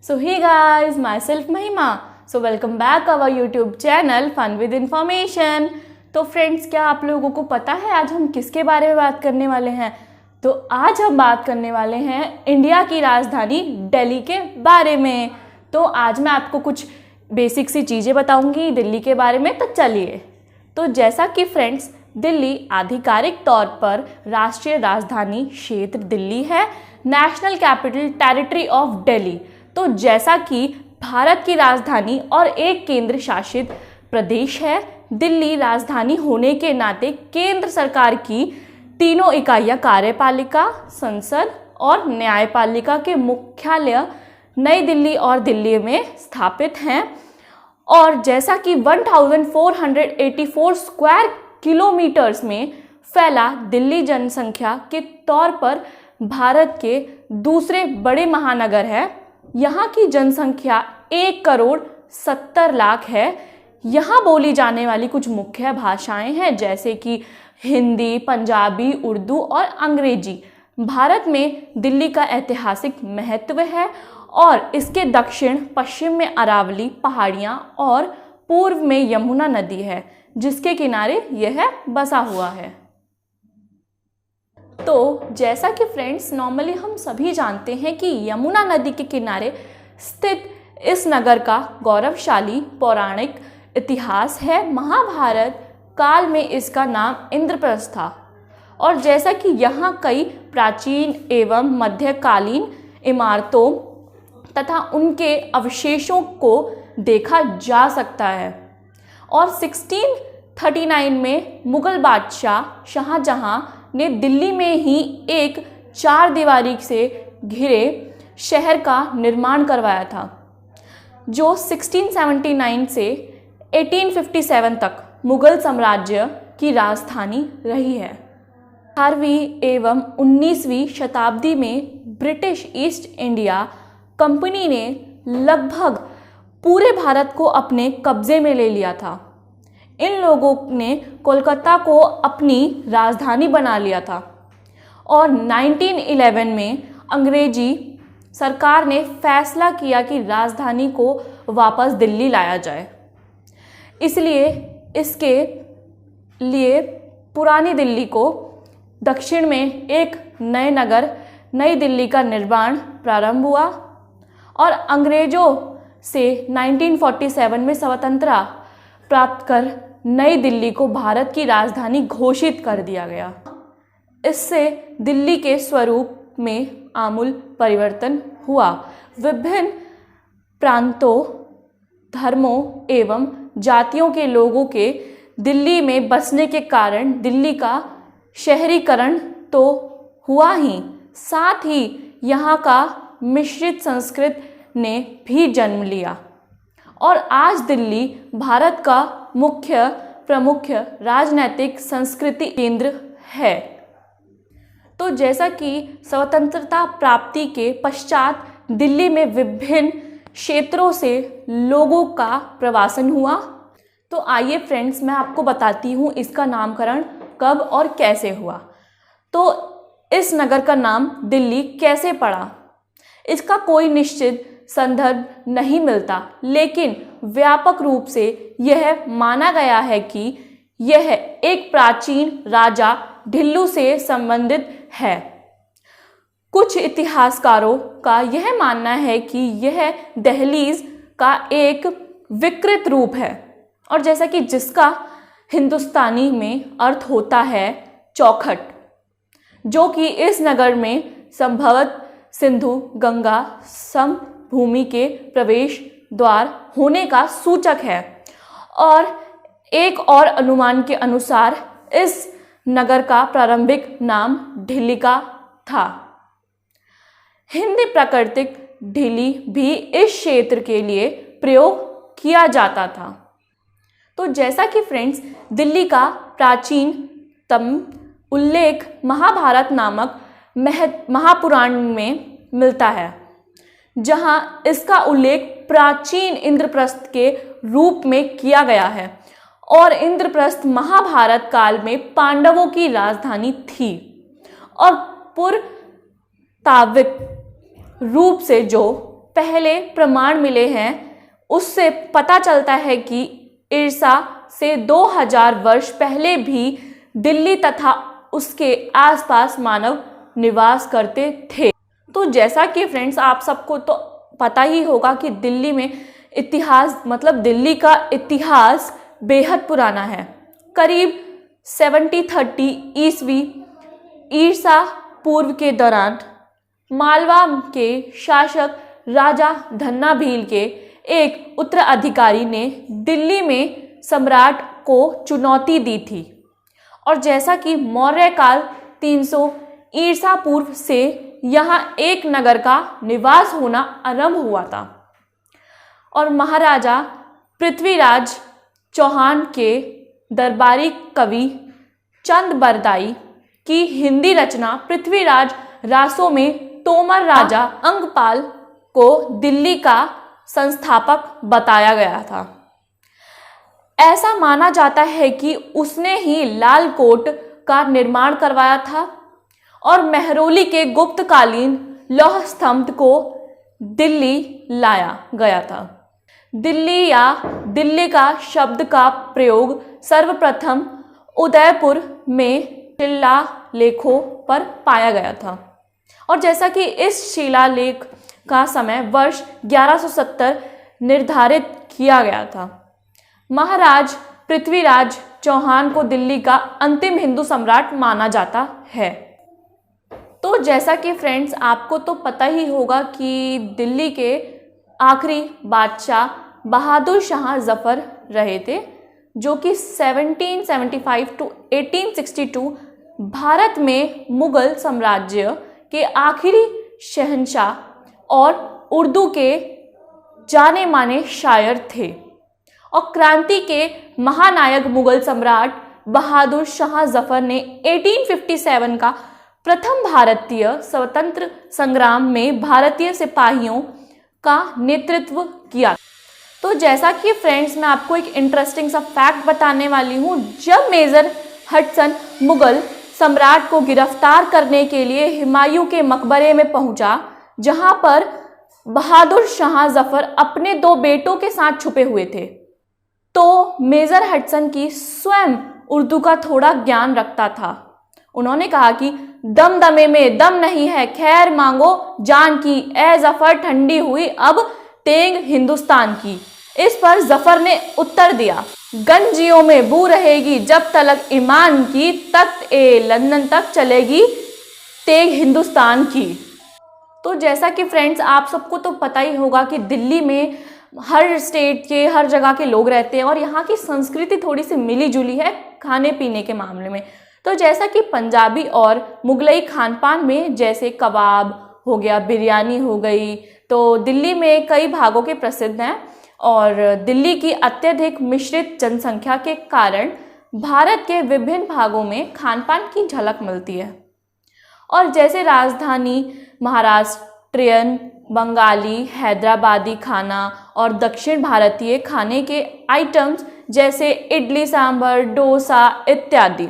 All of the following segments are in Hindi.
So hey guys, myself Mahima. So welcome back our YouTube channel Fun with Information. तो फ्रेंड्स, क्या आप लोगों को पता है आज हम किसके बारे में बात करने वाले हैं? तो आज हम बात करने वाले हैं इंडिया की राजधानी दिल्ली के बारे में। तो आज मैं आपको कुछ बेसिक सी चीज़ें बताऊंगी दिल्ली के बारे में। तो चलिए, तो जैसा कि फ्रेंड्स, दिल्ली आधिकारिक तौर पर राष्ट्रीय राजधानी क्षेत्र दिल्ली है, national capital territory of Delhi. तो जैसा कि भारत की राजधानी और एक केंद्र शासित प्रदेश है, दिल्ली राजधानी होने के नाते केंद्र सरकार की तीनों इकाइयां कार्यपालिका, संसद और न्यायपालिका के मुख्यालय नई दिल्ली और दिल्ली में स्थापित हैं। और जैसा कि 1484 स्क्वायर किलोमीटर्स में फैला दिल्ली जनसंख्या के तौर पर भारत के दूसरे बड़े महानगर है। यहाँ की जनसंख्या 1,70,00,000 है। यहाँ बोली जाने वाली कुछ मुख्य भाषाएं हैं जैसे कि हिंदी, पंजाबी, उर्दू और अंग्रेजी। भारत में दिल्ली का ऐतिहासिक महत्व है और इसके दक्षिण पश्चिम में अरावली पहाड़ियाँ और पूर्व में यमुना नदी है जिसके किनारे यह बसा हुआ है। तो जैसा कि फ्रेंड्स, नॉर्मली हम सभी जानते हैं कि यमुना नदी के किनारे स्थित इस नगर का गौरवशाली पौराणिक इतिहास है। महाभारत काल में इसका नाम इंद्रप्रस्थ था और जैसा कि यहाँ कई प्राचीन एवं मध्यकालीन इमारतों तथा उनके अवशेषों को देखा जा सकता है। और 1639 में मुगल बादशाह शाहजहां ने दिल्ली में ही एक 4 दीवारी से घिरे शहर का निर्माण करवाया था, जो 1679 से 1857 तक मुगल साम्राज्य की राजधानी रही है। 18वीं एवं 19वीं शताब्दी में ब्रिटिश ईस्ट इंडिया कंपनी ने लगभग पूरे भारत को अपने कब्जे में ले लिया था। इन लोगों ने कोलकाता को अपनी राजधानी बना लिया था और 1911 में अंग्रेजी सरकार ने फैसला किया कि राजधानी को वापस दिल्ली लाया जाए। इसलिए इसके लिए पुरानी दिल्ली को दक्षिण में एक नए नगर नई दिल्ली का निर्माण प्रारंभ हुआ और अंग्रेजों से 1947 में स्वतंत्रता प्राप्त कर नई दिल्ली को भारत की राजधानी घोषित कर दिया गया। इससे दिल्ली के स्वरूप में आमूल परिवर्तन हुआ। विभिन्न प्रांतों, धर्मों एवं जातियों के लोगों के दिल्ली में बसने के कारण दिल्ली का शहरीकरण तो हुआ ही, साथ ही यहाँ का मिश्रित संस्कृति ने भी जन्म लिया और आज दिल्ली भारत का मुख्य प्रमुख राजनीतिक संस्कृति केंद्र है। तो जैसा कि स्वतंत्रता प्राप्ति के पश्चात दिल्ली में विभिन्न क्षेत्रों से लोगों का प्रवासन हुआ। तो आइए फ्रेंड्स, मैं आपको बताती हूँ इसका नामकरण कब और कैसे हुआ। तो इस नगर का नाम दिल्ली कैसे पड़ा, इसका कोई निश्चित संदर्भ नहीं मिलता, लेकिन व्यापक रूप से यह माना गया है कि यह एक प्राचीन राजा ढिल्लू से संबंधित है। कुछ इतिहासकारों का यह मानना है कि यह दहलीज का एक विकृत रूप है और जैसा कि जिसका हिंदुस्तानी में अर्थ होता है चौखट, जो कि इस नगर में संभवतः सिंधु गंगा समभूमि के प्रवेश द्वार होने का सूचक है। और एक और अनुमान के अनुसार इस नगर का प्रारंभिक नाम ढिल्लिका था। हिंदी प्राकृतिक ढिल्ली भी इस क्षेत्र के लिए प्रयोग किया जाता था। तो जैसा कि फ्रेंड्स, दिल्ली का प्राचीनतम उल्लेख महाभारत नामक महापुराण में मिलता है, जहां इसका उल्लेख प्राचीन इंद्रप्रस्थ के रूप में किया गया है और इंद्रप्रस्थ महाभारत काल में पांडवों की राजधानी थी और पुरातात्विक रूप से जो पहले प्रमाण मिले हैं उससे पता चलता है कि ईसा से 2000 वर्ष पहले भी दिल्ली तथा उसके आसपास मानव निवास करते थे। तो जैसा कि फ्रेंड्स आप सबको तो पता ही होगा कि दिल्ली में इतिहास मतलब दिल्ली का इतिहास बेहद पुराना है। करीब 7030 ईस्वी ईसा पूर्व के दौरान मालवा के शासक राजा धन्ना भील के एक उत्तराधिकारी ने दिल्ली में सम्राट को चुनौती दी थी और जैसा कि मौर्य काल 300 ईसा पूर्व से यहाँ एक नगर का निवास होना आरंभ हुआ था और महाराजा पृथ्वीराज चौहान के दरबारी कवि चंद बरदाई की हिंदी रचना पृथ्वीराज रासों में तोमर राजा अंगपाल को दिल्ली का संस्थापक बताया गया था। ऐसा माना जाता है कि उसने ही लाल कोट का निर्माण करवाया था और मेहरौली के गुप्तकालीन लौह स्तंभ को दिल्ली लाया गया था। दिल्ली या दिल्ली का शब्द का प्रयोग सर्वप्रथम उदयपुर में शिलालेखों पर पाया गया था और जैसा कि इस शिलालेख का समय वर्ष 1170 निर्धारित किया गया था। महाराज पृथ्वीराज चौहान को दिल्ली का अंतिम हिंदू सम्राट माना जाता है। तो जैसा कि फ्रेंड्स आपको तो पता ही होगा कि दिल्ली के आखिरी बादशाह बहादुर शाह जफर रहे थे जो कि 1775 टू 1862 भारत में मुगल साम्राज्य के आखिरी शहंशाह और उर्दू के जाने माने शायर थे और क्रांति के महानायक मुगल सम्राट बहादुर शाह जफर ने 1857 का प्रथम भारतीय स्वतंत्र संग्राम में भारतीय सिपाहियों का नेतृत्व किया। तो जैसा कि फ्रेंड्स मैं आपको एक इंटरेस्टिंग सा फैक्ट बताने वाली हूँ। जब मेजर हडसन मुगल सम्राट को गिरफ्तार करने के लिए हुमायूं के मकबरे में पहुंचा जहां पर बहादुर शाह जफर अपने 2 बेटों के साथ छुपे हुए थे, तो मेजर हडसन की स्वयं उर्दू का थोड़ा ज्ञान रखता था। उन्होंने कहा कि दमदमे में दम नहीं है, खैर मांगो जान की, ए जफर ठंडी हुई अब तेंग हिंदुस्तान की। इस पर जफर ने उत्तर दिया, गंजियों में बू रहेगी जब तलक ईमान की, तख्त ए लंदन तक चलेगी तेग हिंदुस्तान की। तो जैसा कि फ्रेंड्स आप सबको तो पता ही होगा कि दिल्ली में हर स्टेट के हर जगह के लोग रहते हैं और यहाँ की संस्कृति थोड़ी सी मिली जुली है खाने पीने के मामले में। तो जैसा कि पंजाबी और मुगलई खान पान में जैसे कबाब हो गया, बिरयानी हो गई, तो दिल्ली में कई भागों के प्रसिद्ध हैं और दिल्ली की अत्यधिक मिश्रित जनसंख्या के कारण भारत के विभिन्न भागों में खान पान की झलक मिलती है। और जैसे राजधानी महाराष्ट्रियन, बंगाली, हैदराबादी खाना और दक्षिण भारतीय खाने के आइटम्स जैसे इडली सांभर, डोसा इत्यादि।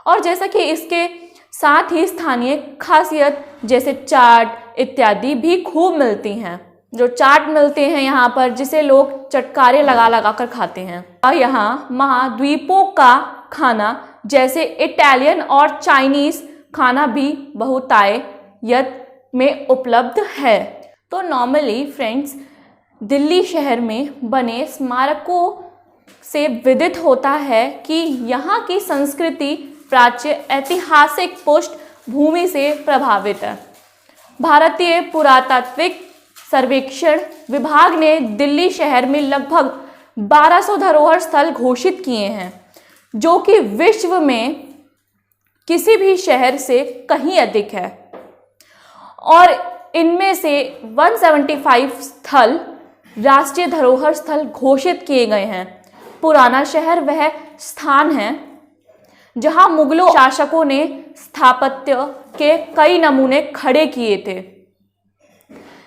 और जैसा कि इसके साथ ही स्थानीय खासियत जैसे चाट इत्यादि भी खूब मिलती हैं। जो चाट मिलते हैं यहाँ पर जिसे लोग चटकारे लगा लगा कर खाते हैं। और यहाँ महाद्वीपों का खाना जैसे इटालियन और चाइनीज खाना भी बहुतायत में उपलब्ध है। तो नॉर्मली फ्रेंड्स दिल्ली शहर में बने स्मारकों से विदित होता है कि यहाँ की संस्कृति प्राच्य ऐतिहासिक पृष्ठभूमि से प्रभावित है। भारतीय पुरातात्विक सर्वेक्षण विभाग ने दिल्ली शहर में लगभग 1200 धरोहर स्थल घोषित किए हैं जो कि विश्व में किसी भी शहर से कहीं अधिक है और इनमें से 175 स्थल राष्ट्रीय धरोहर स्थल घोषित किए गए हैं। पुराना शहर वह स्थान है जहां मुगलों शासकों ने स्थापत्य के कई नमूने खड़े किए थे,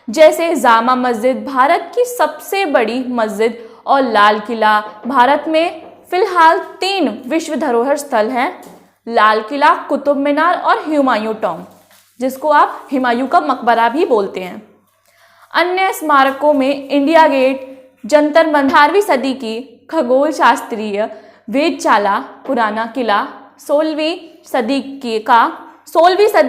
जैसे जामा मस्जिद भारत की सबसे बड़ी मस्जिद और लाल किला। भारत में फिलहाल 3 विश्व धरोहर स्थल हैं, लाल किला, कुतुब मीनार और हुमायूं टॉम्ब, जिसको आप हुमायूं का मकबरा भी बोलते हैं। अन्य स्मारकों में इंडिया गेट, जंतर मंतर, 18वीं सदी की खगोल शास्त्रीय वेधशाला, पुराना किला, 16वीं सदी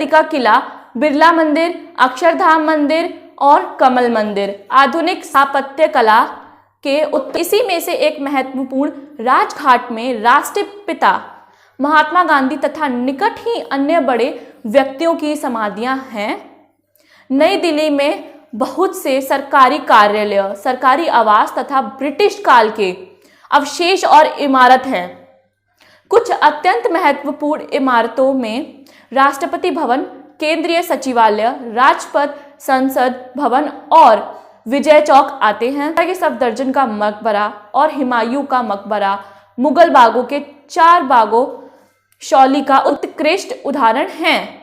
का किला, बिरला मंदिर, अक्षरधाम मंदिर और कमल मंदिर आधुनिक स्थापत्य कला के इसी में से एक महत्वपूर्ण राजघाट में राष्ट्रपिता महात्मा गांधी तथा निकट ही अन्य बड़े व्यक्तियों की समाधियां हैं। नई दिल्ली में बहुत से सरकारी कार्यालय, सरकारी आवास तथा ब्रिटिश काल के अवशेष और इमारत हैं। कुछ अत्यंत महत्वपूर्ण इमारतों में राष्ट्रपति भवन, केंद्रीय सचिवालय, राजपथ, संसद भवन और विजय चौक आते हैं। के सफदरजंग का मकबरा और हुमायूं का मकबरा मुगल बागों के 4 बागों शैली का उत्कृष्ट उदाहरण हैं।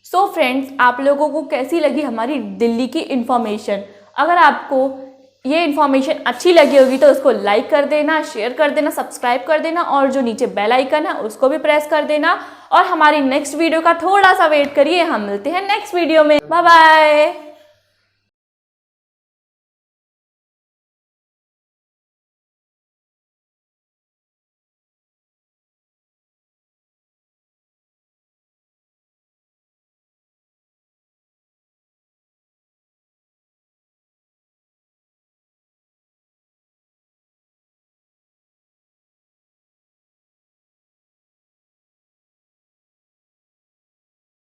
सो फ्रेंड्स, आप लोगों को कैसी लगी हमारी दिल्ली की इन्फॉर्मेशन? अगर आपको ये इन्फॉर्मेशन अच्छी लगी होगी तो उसको लाइक कर देना, शेयर कर देना, सब्सक्राइब कर देना और जो नीचे बेल आइकन है उसको भी प्रेस कर देना। और हमारी नेक्स्ट वीडियो का थोड़ा सा वेट करिए, हम मिलते हैं नेक्स्ट वीडियो में। Bye bye.